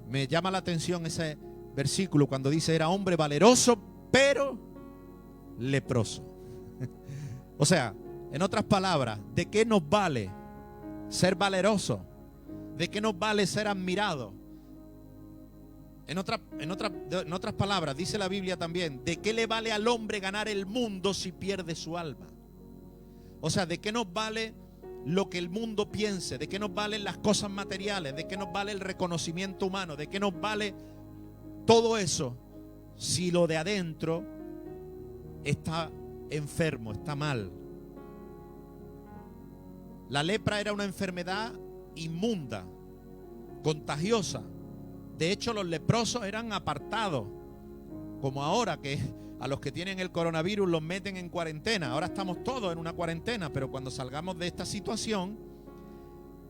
[SPEAKER 1] Me llama la atención ese versículo cuando dice era hombre valeroso, pero leproso. O sea, en otras palabras, ¿de qué nos vale ser valeroso? ¿De qué nos vale ser admirado? En otras palabras, dice la Biblia también, ¿de qué le vale al hombre ganar el mundo si pierde su alma? O sea, ¿de qué nos vale lo que el mundo piense? ¿De qué nos valen las cosas materiales? ¿De qué nos vale el reconocimiento humano? ¿De qué nos vale todo eso si lo de adentro está enfermo, está mal? La lepra era una enfermedad inmunda, contagiosa. De hecho, los leprosos eran apartados, como ahora que a los que tienen el coronavirus los meten en cuarentena. Ahora estamos todos en una cuarentena, pero cuando salgamos de esta situación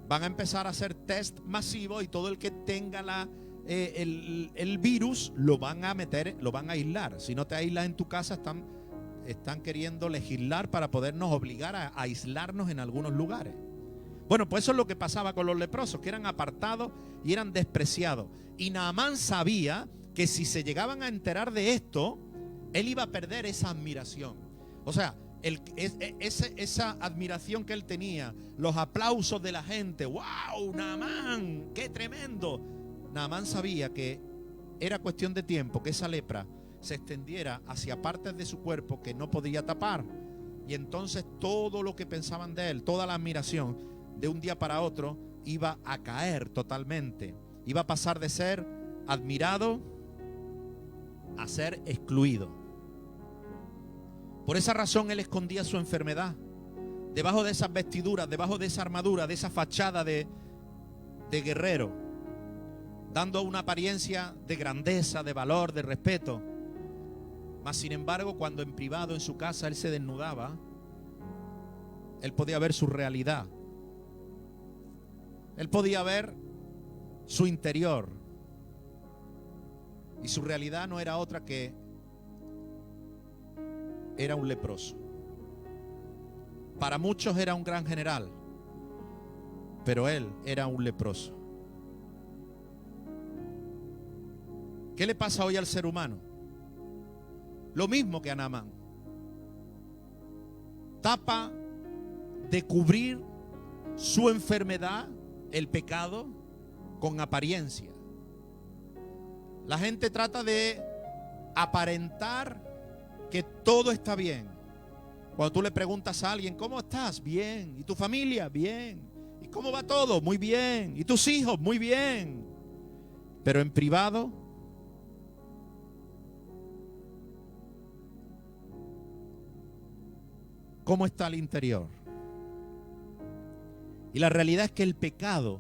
[SPEAKER 1] van a empezar a hacer test masivos y todo el que tenga el virus lo van a meter, lo van a aislar. Si no te aíslas en tu casa, están queriendo legislar para podernos obligar a aislarnos en algunos lugares. Bueno, pues eso es lo que pasaba con los leprosos, que eran apartados y eran despreciados. Y Naamán sabía que si se llegaban a enterar de esto, él iba a perder esa admiración. O sea, esa admiración que él tenía, los aplausos de la gente, ¡wow! Naamán, ¡qué tremendo! Naamán sabía que era cuestión de tiempo que esa lepra se extendiera hacia partes de su cuerpo que no podía tapar. Y entonces todo lo que pensaban de él, toda la admiración, de un día para otro iba a caer totalmente. Iba a pasar de ser admirado a ser excluido. Por esa razón él escondía su enfermedad debajo de esas vestiduras, debajo de esa armadura, de esa fachada de guerrero, dando una apariencia de grandeza, de valor, de respeto. Mas sin embargo, cuando en privado en su casa él se desnudaba, él podía ver su realidad. Él podía ver su interior. Y su realidad no era otra que era un leproso. Para muchos era un gran general, pero él era un leproso. ¿Qué le pasa hoy al ser humano? Lo mismo que a Naamán. Tapa de cubrir su enfermedad, el pecado, con apariencia. La gente trata de aparentar que todo está bien. Cuando tú le preguntas a alguien, ¿cómo estás? Bien. ¿Y tu familia? Bien. ¿Y cómo va todo? Muy bien. ¿Y tus hijos? Muy bien. Pero en privado, ¿cómo está el interior? Y la realidad es que el pecado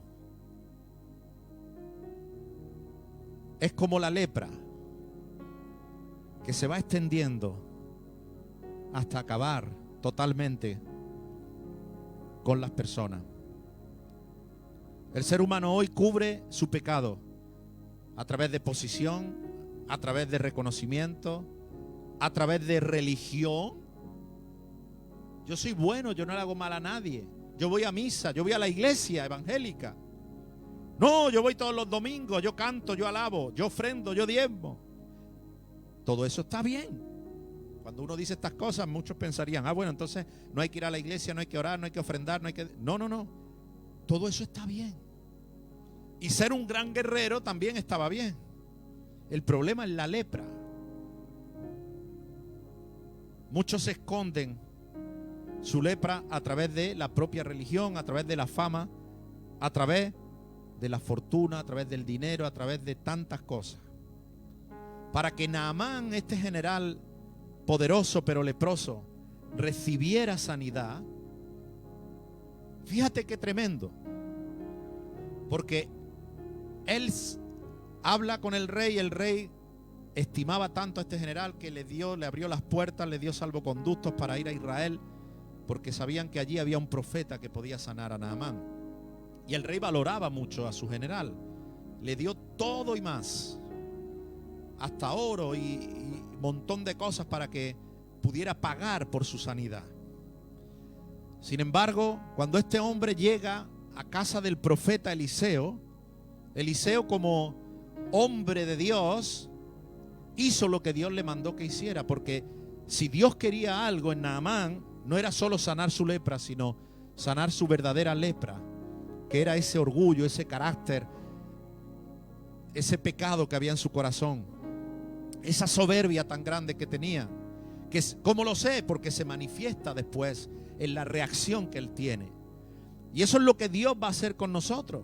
[SPEAKER 1] es como la lepra, que se va extendiendo hasta acabar totalmente con las personas. El ser humano hoy cubre su pecado a través de posición, a través de reconocimiento, a través de religión. Yo soy bueno, yo no le hago mal a nadie. Yo voy a misa, yo voy a la iglesia evangélica. No, yo voy todos los domingos, yo canto, yo alabo, yo ofrendo, yo diezmo. Todo eso está bien. Cuando uno dice estas cosas, muchos pensarían, bueno, entonces no hay que ir a la iglesia, no hay que orar, no hay que ofrendar, no hay que... No. Todo eso está bien. Y ser un gran guerrero también estaba bien. El problema es la lepra. Muchos se esconden su lepra a través de la propia religión, a través de la fama, a través de la fortuna, a través del dinero, a través de tantas cosas. Para que Naamán, este general poderoso pero leproso, recibiera sanidad. Fíjate qué tremendo. Porque él habla con el rey estimaba tanto a este general que le abrió las puertas, le dio salvoconductos para ir a Israel, porque sabían que allí había un profeta que podía sanar a Naamán. Y el rey valoraba mucho a su general, le dio todo y más, hasta oro y montón de cosas para que pudiera pagar por su sanidad. Sin embargo, cuando este hombre llega a casa del profeta Eliseo, como hombre de Dios hizo lo que Dios le mandó que hiciera, porque si Dios quería algo en Naamán, no era solo sanar su lepra, sino sanar su verdadera lepra, que era ese orgullo, ese carácter, ese pecado que había en su corazón, esa soberbia tan grande que tenía, que ¿cómo lo sé? Porque se manifiesta después en la reacción que él tiene. Y eso es lo que Dios va a hacer con nosotros,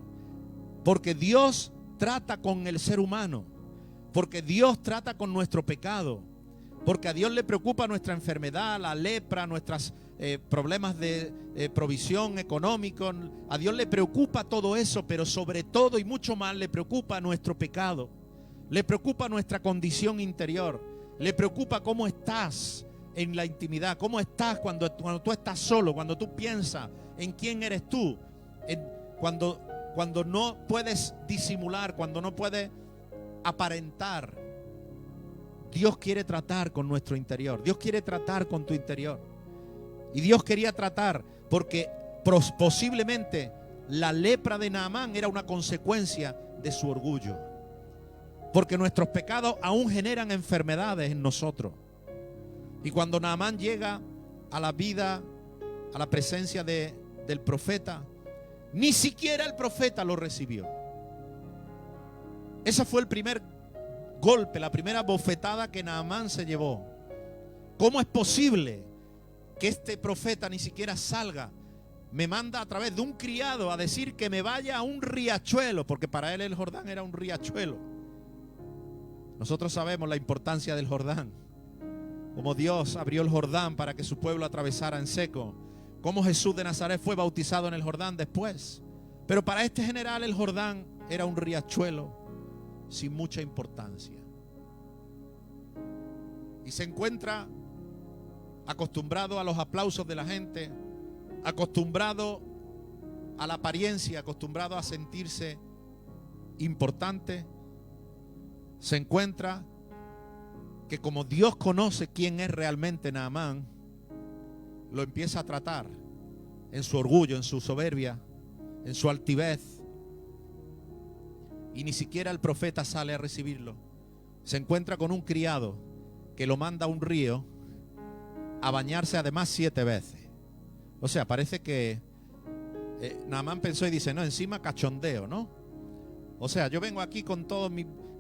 [SPEAKER 1] porque Dios trata con el ser humano, porque Dios trata con nuestro pecado, porque a Dios le preocupa nuestra enfermedad, la lepra, nuestros problemas de provisión económica. A Dios le preocupa todo eso, pero sobre todo y mucho más le preocupa nuestro pecado, le preocupa nuestra condición interior, le preocupa cómo estás en la intimidad, cómo estás cuando tú estás solo, cuando tú piensas en quién eres tú, cuando no puedes disimular, cuando no puedes aparentar. Dios quiere tratar con nuestro interior, Dios quiere tratar con tu interior. Y Dios quería tratar porque posiblemente la lepra de Naamán era una consecuencia de su orgullo, porque nuestros pecados aún generan enfermedades en nosotros. Y cuando Naamán llega a la vida, a la presencia del profeta, ni siquiera el profeta lo recibió. Ese fue el primer golpe, la primera bofetada que Naamán se llevó. ¿Cómo es posible que este profeta ni siquiera salga? Me manda a través de un criado a decir que me vaya a un riachuelo, porque para él el Jordán era un riachuelo. Nosotros sabemos la importancia del Jordán, como Dios abrió el Jordán para que su pueblo atravesara en seco, como Jesús de Nazaret fue bautizado en el Jordán después. Pero para este general el Jordán era un riachuelo sin mucha importancia. Y se encuentra acostumbrado a los aplausos de la gente, acostumbrado a la apariencia, acostumbrado a sentirse importante. Se encuentra que como Dios conoce quién es realmente Naamán, lo empieza a tratar en su orgullo, en su soberbia, en su altivez. Y ni siquiera el profeta sale a recibirlo. Se encuentra con un criado que lo manda a un río a bañarse además 7 veces. O sea, parece que Naamán pensó y dice, no, encima cachondeo, ¿no? O sea, yo vengo aquí con todos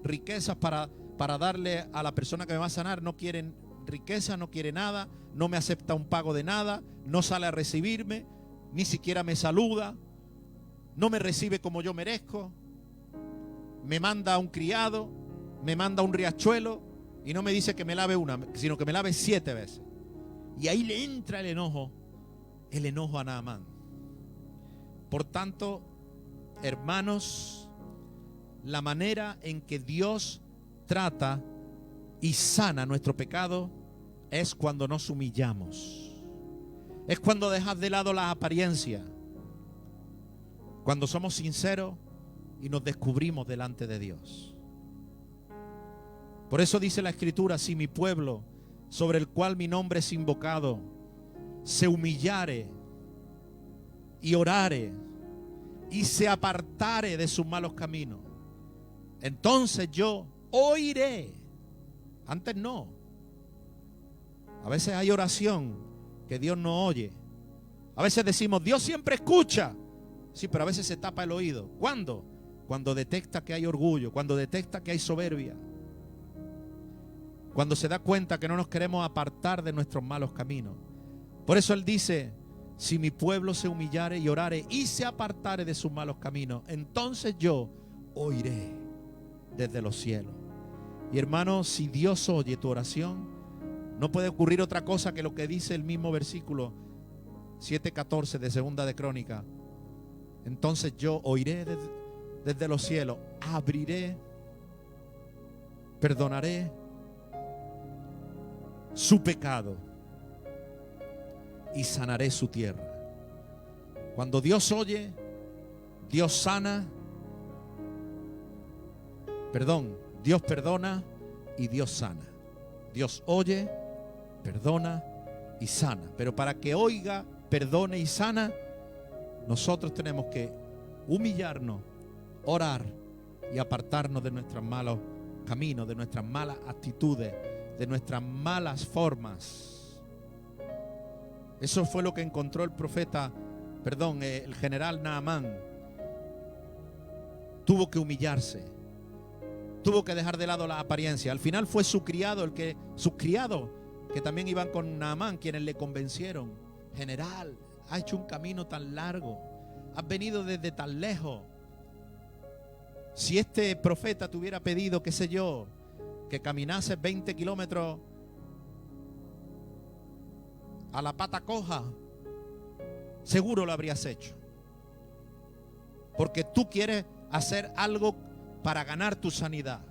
[SPEAKER 1] riquezas para darle a la persona que me va a sanar. No quiere riqueza, no quiere nada, no me acepta un pago de nada, no sale a recibirme, ni siquiera me saluda, no me recibe como yo merezco, me manda a un criado, me manda a un riachuelo y no me dice que me lave una, sino que me lave 7 veces. Y ahí le entra el enojo a Naamán. Por tanto, hermanos, la manera en que Dios trata y sana nuestro pecado es cuando nos humillamos. Es cuando dejas de lado las apariencias. Cuando somos sinceros y nos descubrimos delante de Dios. Por eso dice la Escritura: si mi pueblo, sobre el cual mi nombre es invocado, se humillare y orare y se apartare de sus malos caminos, entonces yo oiré. Antes no. A veces hay oración que Dios no oye. A veces decimos, Dios siempre escucha. Sí, pero a veces se tapa el oído. ¿Cuándo? Cuando detecta que hay orgullo, cuando detecta que hay soberbia, cuando se da cuenta que no nos queremos apartar de nuestros malos caminos. Por eso Él dice: si mi pueblo se humillare y orare y se apartare de sus malos caminos, entonces yo oiré desde los cielos. Y hermano, si Dios oye tu oración, no puede ocurrir otra cosa que lo que dice el mismo versículo 7:14 de Segunda de Crónica. Entonces yo oiré desde los cielos, abriré, perdonaré su pecado y sanaré su tierra. Cuando Dios oye, Dios sana, Dios perdona y Dios sana. Dios oye, perdona y sana. Pero para que oiga, perdone y sana, nosotros tenemos que humillarnos, orar y apartarnos de nuestros malos caminos, de nuestras malas actitudes, de nuestras malas formas. Eso fue lo que encontró el general Naamán. Tuvo que humillarse, tuvo que dejar de lado la apariencia. Al final fue sus criados que también iban con Naamán, quienes le convencieron: general, has hecho un camino tan largo, has venido desde tan lejos. Si este profeta te hubiera pedido, qué sé yo, que caminase 20 kilómetros a la pata coja, seguro lo habrías hecho. Porque tú quieres hacer algo para ganar tu sanidad,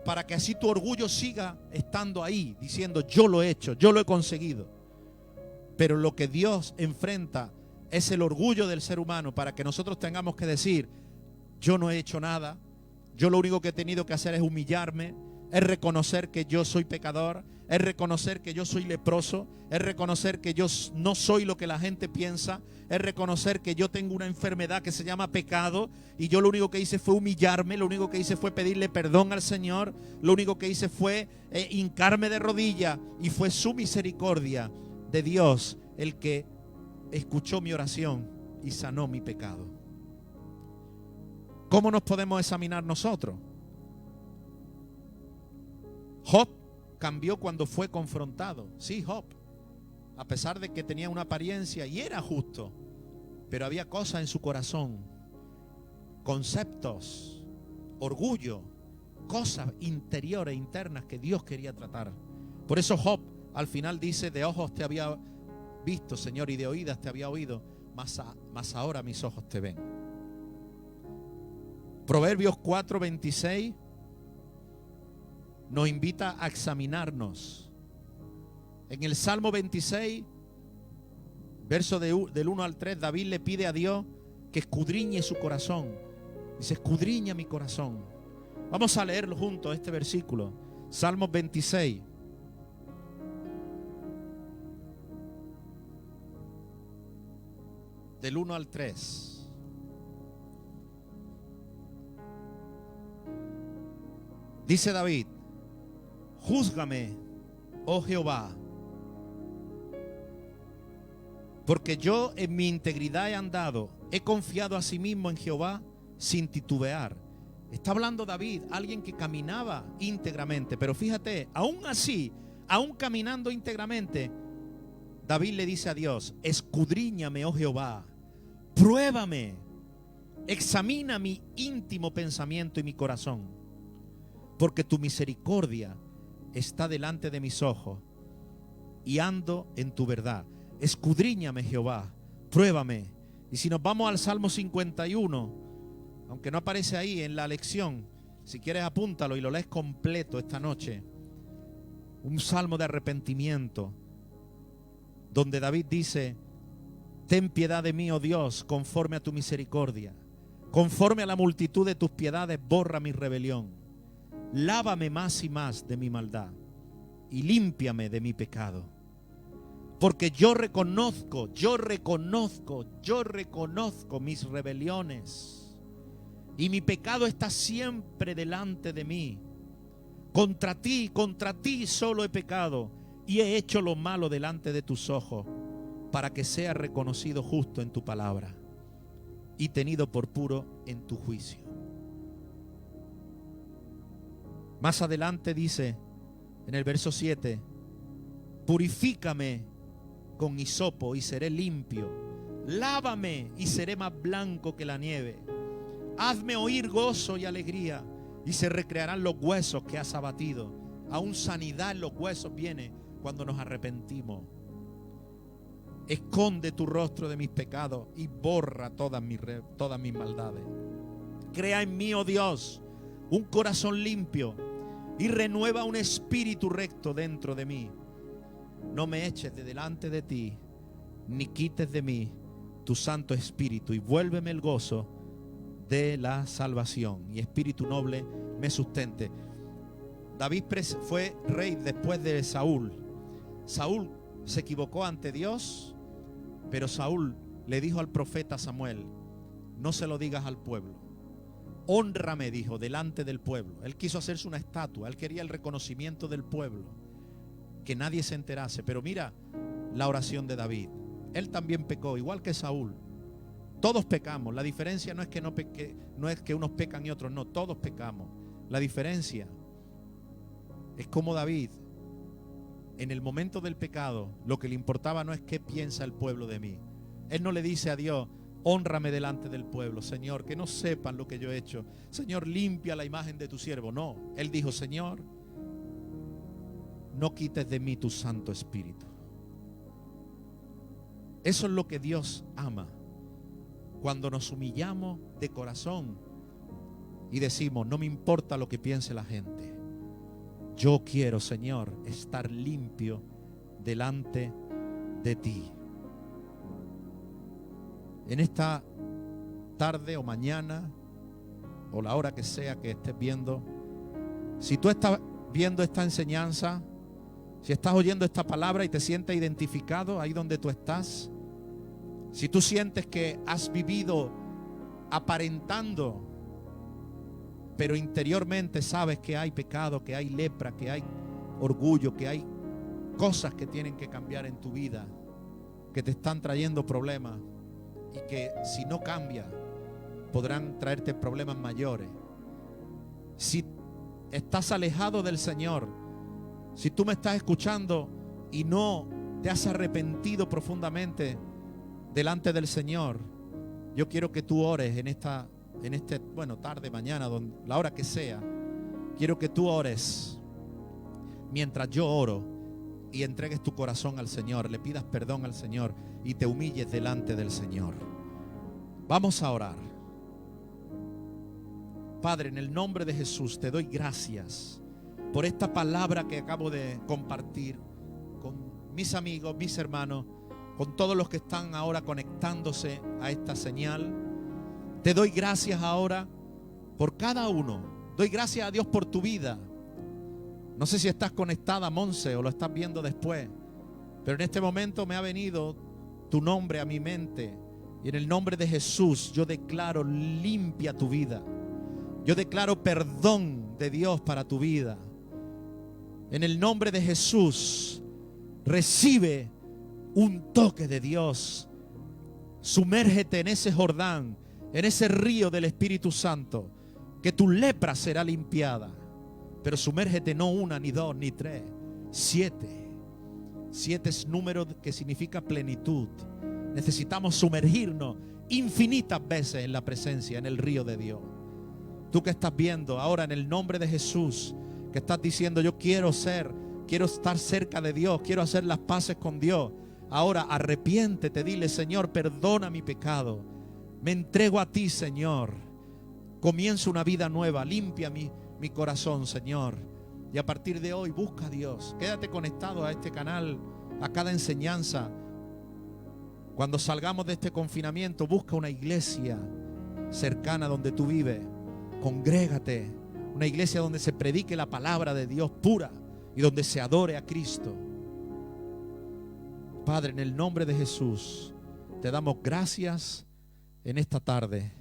[SPEAKER 1] para que así tu orgullo siga estando ahí, diciendo: yo lo he hecho, yo lo he conseguido. Pero lo que Dios enfrenta es el orgullo del ser humano, para que nosotros tengamos que decir: yo no he hecho nada, yo lo único que he tenido que hacer es humillarme, es reconocer que yo soy pecador, es reconocer que yo soy leproso, es reconocer que yo no soy lo que la gente piensa, es reconocer que yo tengo una enfermedad que se llama pecado, y yo lo único que hice fue humillarme, lo único que hice fue pedirle perdón al Señor, lo único que hice fue hincarme de rodillas, y fue su misericordia de Dios el que escuchó mi oración y sanó mi pecado. ¿Cómo nos podemos examinar nosotros? Job cambió cuando fue confrontado. Sí, Job, a pesar de que tenía una apariencia y era justo, pero había cosas en su corazón, conceptos, orgullo, cosas interiores, internas que Dios quería tratar. Por eso Job al final dice: de ojos te había visto, Señor, y de oídas te había oído, mas ahora mis ojos te ven. Proverbios 4:26 nos invita a examinarnos. En el Salmo 26, verso del 1 al 3, David le pide a Dios que escudriñe su corazón. Dice: escudriña mi corazón. Vamos a leerlo juntos, este versículo. Salmos 26. Del 1 al 3. Dice David: júzgame, oh Jehová, porque yo en mi integridad he andado, he confiado a sí mismo en Jehová sin titubear. Está hablando David, alguien que caminaba íntegramente. Pero fíjate, aún así, aún caminando íntegramente, David le dice a Dios: escudriñame, oh Jehová, pruébame, examina mi íntimo pensamiento y mi corazón, porque tu misericordia está delante de mis ojos y ando en tu verdad. Escudriñame, Jehová, pruébame. Y si nos vamos al Salmo 51, aunque no aparece ahí en la lección, si quieres apúntalo y lo lees completo esta noche. Un salmo de arrepentimiento, donde David dice: ten piedad de mí, oh Dios, conforme a tu misericordia. Conforme a la multitud de tus piedades, borra mi rebelión. Lávame más y más de mi maldad y límpiame de mi pecado. Porque yo reconozco mis rebeliones, y mi pecado está siempre delante de mí. Contra ti solo he pecado y he hecho lo malo delante de tus ojos, para que sea reconocido justo en tu palabra y tenido por puro en tu juicio. Más adelante dice en el verso 7: purifícame con hisopo y seré limpio, lávame y seré más blanco que la nieve. Hazme oír gozo y alegría, y se recrearán los huesos que has abatido. Aún sanidad en los huesos viene cuando nos arrepentimos. Esconde tu rostro de mis pecados y borra todas mis maldades. Crea en mí, oh Dios, un corazón limpio y renueva un espíritu recto dentro de mí. No me eches de delante de ti, ni quites de mí tu Santo Espíritu, y vuélveme el gozo de la salvación, y espíritu noble me sustente. David fue rey después de Saúl. Saúl se equivocó ante Dios, pero Saúl le dijo al profeta Samuel: no se lo digas al pueblo. Hónrame, dijo, delante del pueblo. Él quiso hacerse una estatua, él quería el reconocimiento del pueblo, que nadie se enterase. Pero mira la oración de David. Él también pecó, igual que Saúl. Todos pecamos. La diferencia no es que unos pecan y otros no. Todos pecamos. La diferencia es como David, en el momento del pecado, lo que le importaba no es qué piensa el pueblo de mí. Él no le dice a Dios: hónrame delante del pueblo, Señor, que no sepan lo que yo he hecho. Señor, limpia la imagen de tu siervo. No, él dijo: Señor, no quites de mí tu Santo Espíritu. Eso es lo que Dios ama, cuando nos humillamos de corazón y decimos: no me importa lo que piense la gente, yo quiero, Señor, estar limpio delante de ti. En esta tarde o mañana o la hora que sea que estés viendo, si tú estás viendo esta enseñanza, si estás oyendo esta palabra y te sientes identificado ahí donde tú estás, si tú sientes que has vivido aparentando, pero interiormente sabes que hay pecado, que hay lepra, que hay orgullo, que hay cosas que tienen que cambiar en tu vida, que te están trayendo problemas y que si no cambia podrán traerte problemas mayores. Si estás alejado del Señor, si tú me estás escuchando y no te has arrepentido profundamente delante del Señor, yo quiero que tú ores en esta tarde, mañana, la hora que sea. Quiero que tú ores mientras yo oro y entregues tu corazón al Señor, le pidas perdón al Señor y te humilles delante del Señor. Vamos a orar. Padre, en el nombre de Jesús te doy gracias por esta palabra que acabo de compartir con mis amigos, mis hermanos, con todos los que están ahora conectándose a esta señal. Te doy gracias ahora por cada uno. Doy gracias a Dios por tu vida. No sé si estás conectada, Monse, o lo estás viendo después, pero en este momento me ha venido tu nombre a mi mente. Y en el nombre de Jesús yo declaro limpia tu vida. Yo declaro perdón de Dios para tu vida. En el nombre de Jesús, recibe un toque de Dios. Sumérgete en ese Jordán, en ese río del Espíritu Santo. que tu lepra será limpiada. Pero sumérgete no una, ni dos, ni tres, 7. 7 es número que significa plenitud. Necesitamos sumergirnos infinitas veces en la presencia, en el río de Dios. Tú que estás viendo ahora en el nombre de Jesús, que estás diciendo yo quiero estar cerca de Dios, quiero hacer las paces con Dios. Ahora arrepiéntete, dile: Señor, perdona mi pecado, me entrego a ti, Señor, comienzo una vida nueva, limpia mi corazón, Señor. Y a partir de hoy busca a Dios. Quédate conectado a este canal, a cada enseñanza. Cuando salgamos de este confinamiento, busca una iglesia cercana donde tú vives. Congrégate, una iglesia donde se predique la palabra de Dios pura y donde se adore a Cristo. Padre, en el nombre de Jesús, te damos gracias en esta tarde.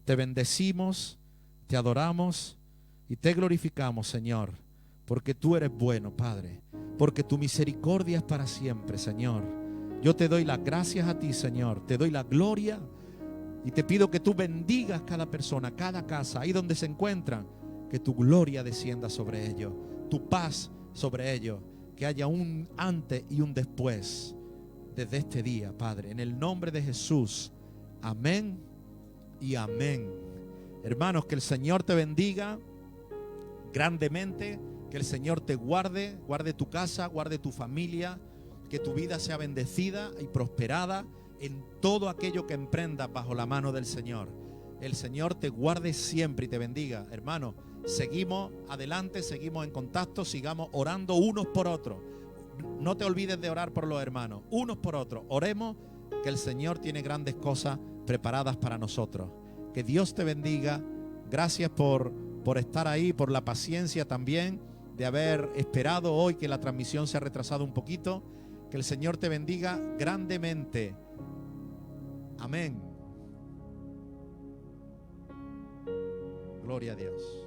[SPEAKER 1] Te bendecimos, te adoramos y te glorificamos, Señor, porque tú eres bueno, Padre, porque tu misericordia es para siempre, Señor. Yo te doy las gracias a ti, Señor, te doy la gloria y te pido que tú bendigas cada persona, cada casa, ahí donde se encuentran, que tu gloria descienda sobre ellos, tu paz sobre ellos, que haya un antes y un después desde este día, Padre, en el nombre de Jesús. Amén y amén. Hermanos, que el Señor te bendiga grandemente, que el Señor te guarde tu casa, guarde tu familia, que tu vida sea bendecida y prosperada en todo aquello que emprendas bajo la mano del Señor. El Señor te guarde siempre y te bendiga. Hermano, seguimos adelante, seguimos en contacto, sigamos orando unos por otros. No te olvides de orar por los hermanos, unos por otros. Oremos, que el Señor tiene grandes cosas preparadas para nosotros. Que Dios te bendiga. Gracias por estar ahí, por la paciencia también de haber esperado hoy que la transmisión se ha retrasado un poquito. Que el Señor te bendiga grandemente. Amén. Gloria a Dios.